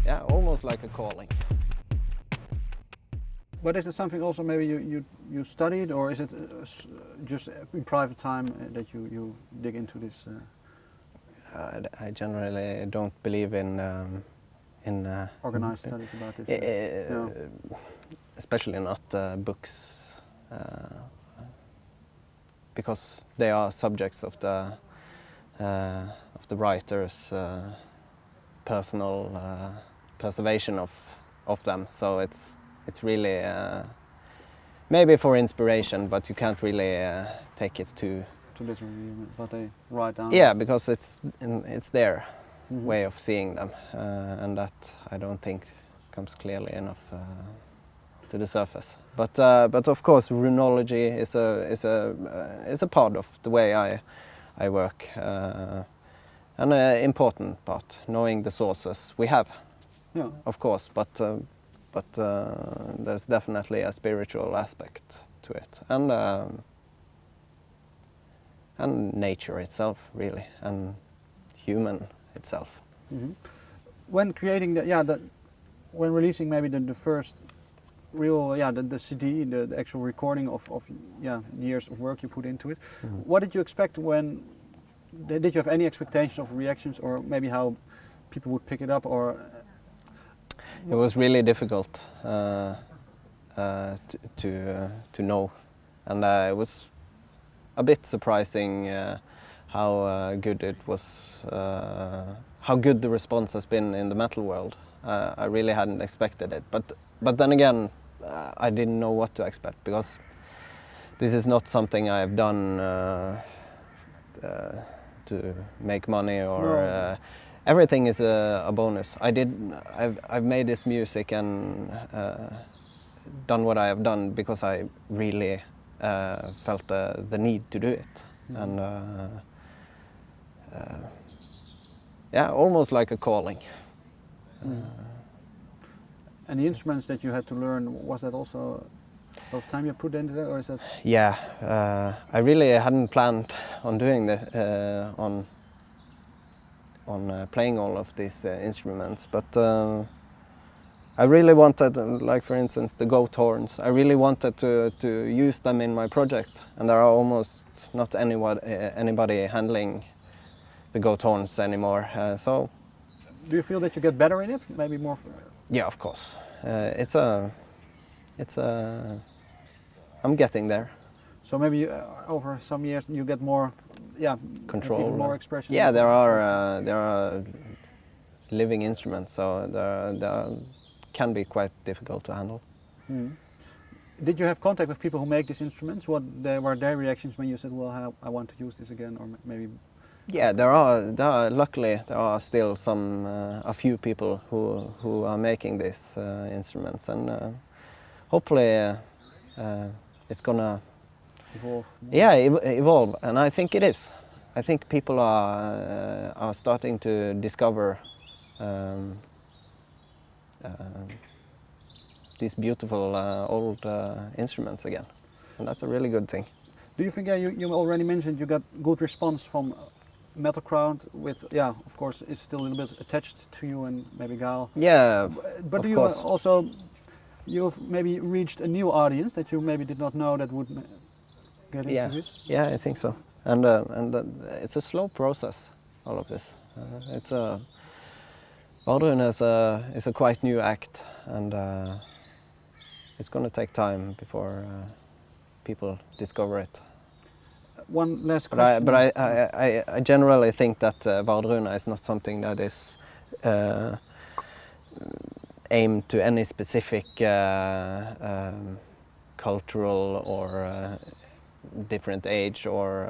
yeah, almost like a calling. But is it something also maybe you studied, or is it just in private time that you dig into this? I generally don't believe in Organized studies about this? no. Especially not books, because they are subjects of the writer's personal preservation of them. So it's really maybe for inspiration, but you can't really take it to literally what they write down. Yeah, because it's their way of seeing them, and that I don't think comes clearly enough to the surface. But of course, runology is a part of the way I work, and an important part, knowing the sources we have. Yeah. Of course, but there's definitely a spiritual aspect to it, and nature itself, really, and human itself. When creating when releasing maybe the first real the CD, the actual recording of years of work you put into it, what did you expect when? Did you have any expectations of reactions, or maybe how people would pick it up, or? It was really difficult to know, and it was a bit surprising how good it was, how good the response has been in the metal world. I really hadn't expected it, but then again, I didn't know what to expect, because this is not something I've done to make money, or everything is a bonus. I've made this music and done what I have done because I really felt the need to do it, and yeah, almost like a calling. And the instruments that you had to learn, was that also a lot of time you put into that, or is that? Yeah, I really hadn't planned on doing playing all of these instruments, but I really wanted, like for instance the goat horns, I really wanted to use them in my project, and there are almost not anybody handling the goat horns anymore. So, do you feel that you get better in it? Maybe more? Yeah, of course. I'm getting there. So maybe over some years you get more, control, even more expression. Yeah, there are living instruments, so they can be quite difficult to handle. Did you have contact with people who make these instruments? What were their reactions when you said, "Well, I want to use this again," or maybe? Yeah, luckily there are still a few people who are making these instruments, and hopefully it's gonna evolve. Yeah, evolve, and I think it is. I think people are starting to discover these beautiful old instruments again, and that's a really good thing. Do you think? You already mentioned you got good response from metal crowd, with of course it's still a little bit attached to you and maybe Gaahl. Yeah, but do you also you've maybe reached a new audience that you maybe did not know that would get into this? Yeah, I think so, and it's a slow process, all of this. Wardruna is a quite new act, and it's going to take time before people discover it. One last question. But I generally think that Wardruna is not something that is aimed to any specific cultural or different age, or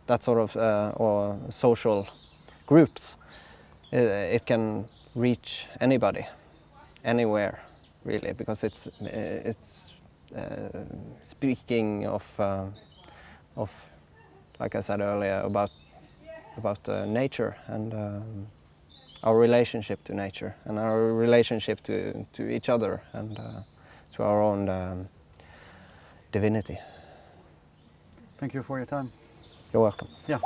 that sort of or social groups. It can reach anybody, anywhere, really, because it's speaking of, like I said earlier, about nature and our relationship to nature and our relationship to each other and to our own divinity. Thank you for your time. You're welcome. Yeah.